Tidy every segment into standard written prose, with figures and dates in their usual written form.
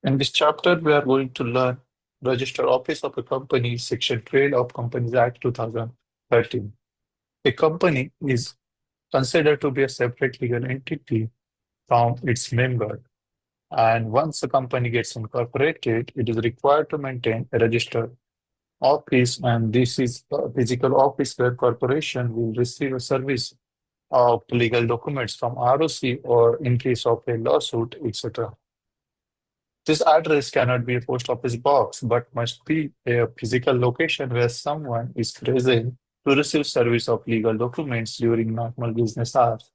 In this chapter, we are going to learn Register Office of a Company, Section 12 of Companies Act 2013. A company is considered to be a separate legal entity from its member. And once a company gets incorporated, it is required to maintain a registered office, and this is a physical office where corporation will receive a service of legal documents from ROC or in case of a lawsuit, etc. This address cannot be a post office box, but must be a physical location where someone is present to receive service of legal documents during normal business hours.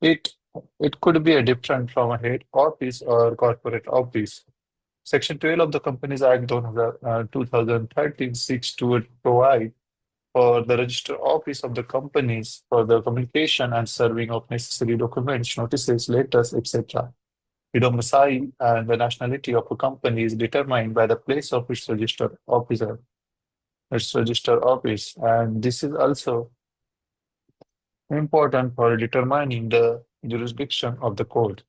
It, it could be a different from a head office or corporate office. Section 12 of the Companies Act 2013 seeks to provide for the registered office of the companies for the communication and serving of necessary documents, notices, letters, etc. The domicile and the nationality of a company is determined by the place of its registered officer, its registered office, and this is also important for determining the jurisdiction of the court.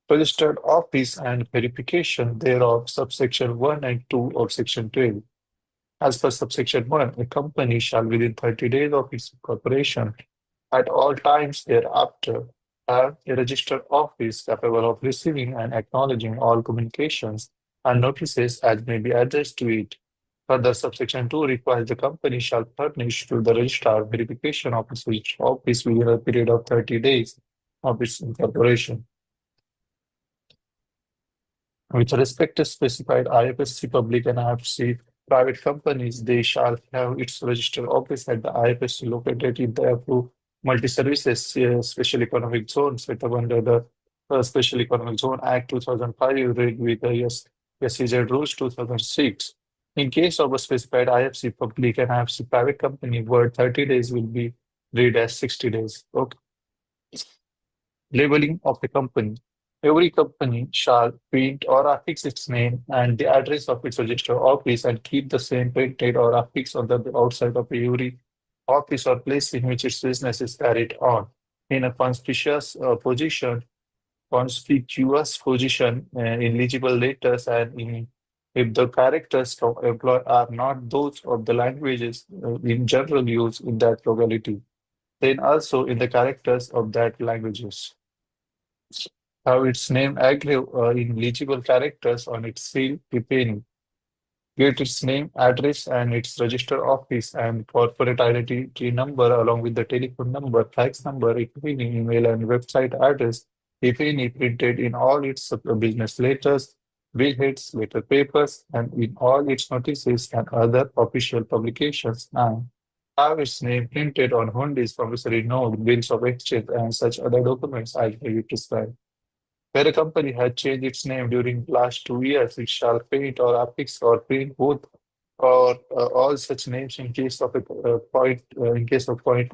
Registered office and verification thereof, subsection 1 and 2 of section 12. As per subsection 1, a company shall within 30 days of its incorporation at all times thereafter have a registered office capable of receiving and acknowledging all communications and notices as may be addressed to it. Further, subsection 2 requires the company shall furnish to the registrar verification of its office within a period of 30 days of its incorporation. With respect to specified IFSC public and IFSC private companies, they shall have its registered office at the IFSC located in the approved multi-services special economic zone set up under the Special Economic Zone Act 2005 read with the SEZ Rules 2006. In case of a specified IFC public and IFC private company, word 30 days will be read as 60 days. Okay. Labeling of the company. Every company shall print or affix its name and the address of its registered office and keep the same printed or affixed on the outside of every office or place in which its business is carried on. In a conspicuous position in legible letters and if the characters employed are not those of the languages in general use in that locality, then also in the characters of that languages. Have its name aggrave in legible characters on its seal, penny. Get its name, address, and its registered office and corporate identity number along with the telephone number, fax number, email, and website address, if any, printed in all its business letters, billheads, letter papers, and in all its notices and other official publications, and have its name printed on hundis, promissory note, bills of exchange, and such other documents as may be prescribed. Where a company had changed its name during the last 2 years, it shall paint or affix or print both or all such names in case of point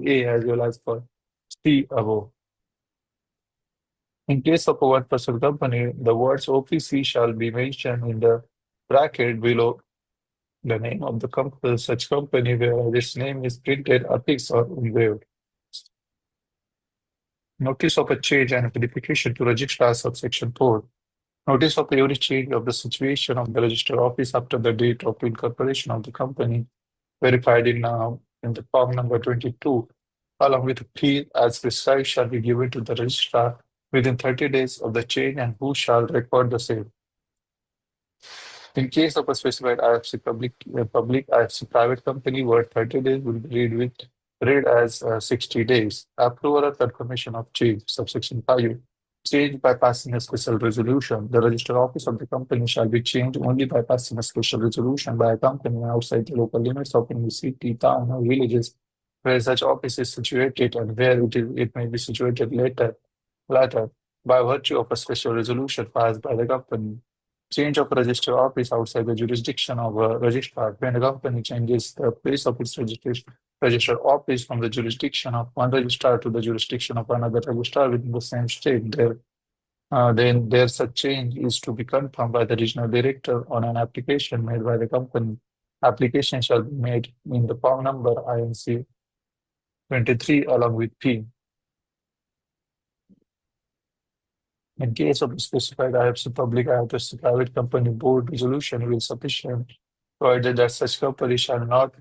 A as well as for C above. In case of a one-person company, the words OPC shall be mentioned in the bracket below the name of the company, such company where this name is printed, affixed, or engraved. Notice of a change and verification to registrar subsection 4. Notice of every change of the situation of the registered office after the date of incorporation of the company verified in the form number 22, along with a fee as prescribed shall be given to the registrar within 30 days of the change and who shall record the same. In case of a specified IFC public IFC private company, word 30 days will be read as 60 days. Approval or confirmation of change, subsection 5. Change by passing a special resolution. The registered office of the company shall be changed only by passing a special resolution by a company outside the local limits of any city, town, or villages where such office is situated and where it may be situated later by virtue of a special resolution passed by the company. Change of registered office outside the jurisdiction of a registrar. When a company changes the place of its registered office from the jurisdiction of one registrar to the jurisdiction of another registrar within the same state, then their such change is to be confirmed by the regional director on an application made by the company. Application shall be made in the form number INC 23 along with P. In case of specified IFC public IFC private company board resolution will sufficient, provided that such company shall not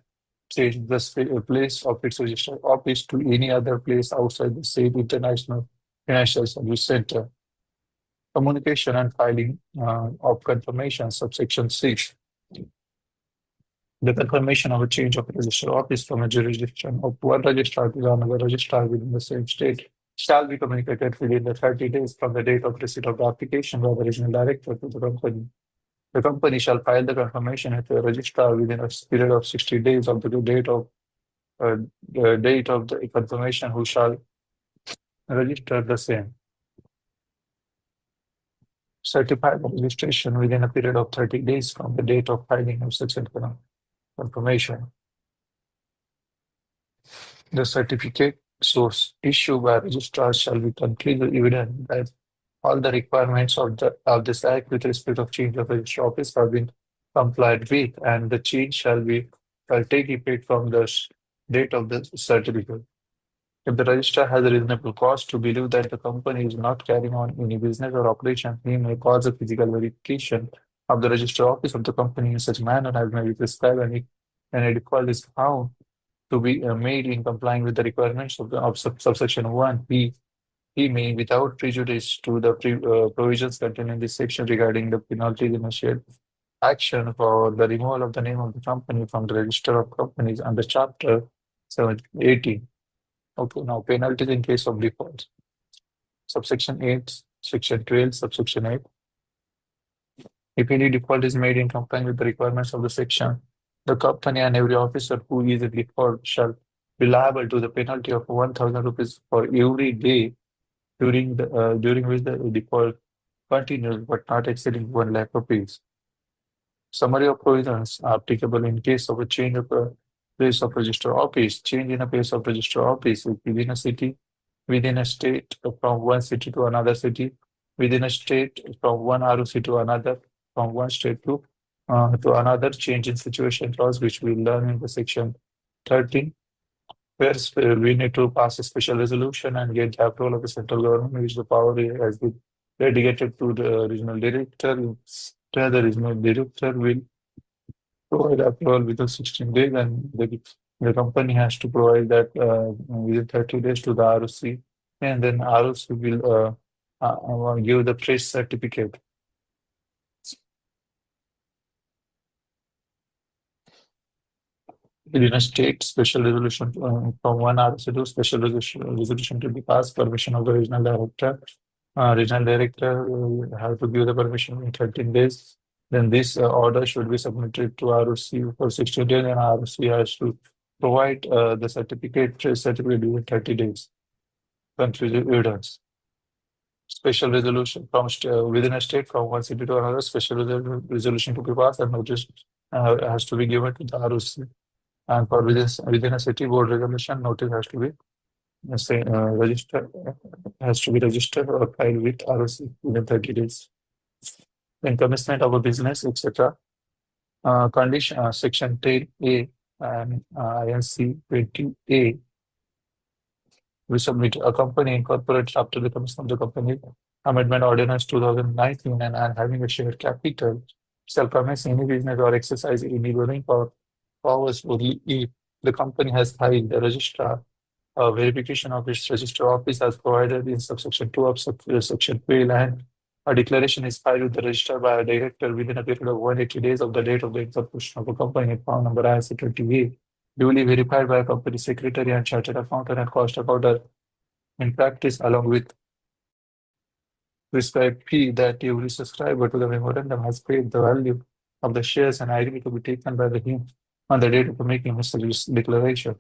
change the place of its registered office to any other place outside the same international financial service center. Communication and filing of confirmation, subsection 6. The confirmation of a change of registered office from a jurisdiction of one registrar to another registrar within the same state shall be communicated within the 30 days from the date of receipt of the application by the regional director to the company. The company shall file the confirmation with the registrar within a period of 60 days of the date of the confirmation, who shall register the same. Certify the registration within a period of 30 days from the date of filing of such confirmation. The certificate source issued by registrar shall be completely evident that all the requirements of this act with respect of change of registrar office have been complied with, and the change shall take effect from the date of the certificate. If the registrar has a reasonable cause to believe that the company is not carrying on any business or operation, he may cause a physical verification of the registrar office of the company in such manner as may be prescribed, and a default is found to be made in complying with the requirements of subsection 1. He may, without prejudice to the provisions contained in this section regarding the penalties initiated action for the removal of the name of the company from the register of companies under chapter 780. Okay, now penalties in case of default. Subsection 8, section 12, subsection 8. If any default is made in compliance with the requirements of the section, the company and every officer who is in default shall be liable to the penalty of 1,000 rupees for every day during which the default continues, but not exceeding 1 lakh rupees. Summary of provisions are applicable in case of a change of a place of register office. Change in a place of register office within a city, within a state, from one city to another city, within a state, from one ROC to another, from one state to another. Change in situation clause, which we learn in the section 13, where we need to pass a special resolution and get the approval of the central government, which the power has been delegated to the regional director. The regional director will provide approval within 16 days, and the company has to provide that within 30 days to the ROC, and then ROC will give the fresh certificate. Within a state, special resolution from one ROC to special resolution to be passed, permission of the regional director. Regional director will have to give the permission in 13 days. Then this order should be submitted to ROC for 16 days, and ROC has to provide the certificate within 30 days. Conclusive evidence. Special resolution from within a state, from one city to another, special resolution to be passed, and notice has to be given to the ROC. And for within a city, board resolution notice has to be registered or filed with ROC within 30 days. Then commencement of a business, etc. Condition section 10A and INC 20A. We submit a company incorporated after the commencement of the company amendment ordinance 2019 and having a shared capital shall commence any business or exercise any borrowing powers only if the company has filed the registrar verification of its register office as provided in subsection 2 of section 12, and a declaration is filed with the registrar by a director within a period of 180 days of the date of the incorporation of a company, account number ISA 20A, duly verified by a company secretary and chartered accountant and cost accountant in practice, along with prescribed fee that every subscriber to the memorandum has paid the value of the shares and agree to be taken by him on the date of making his declaration.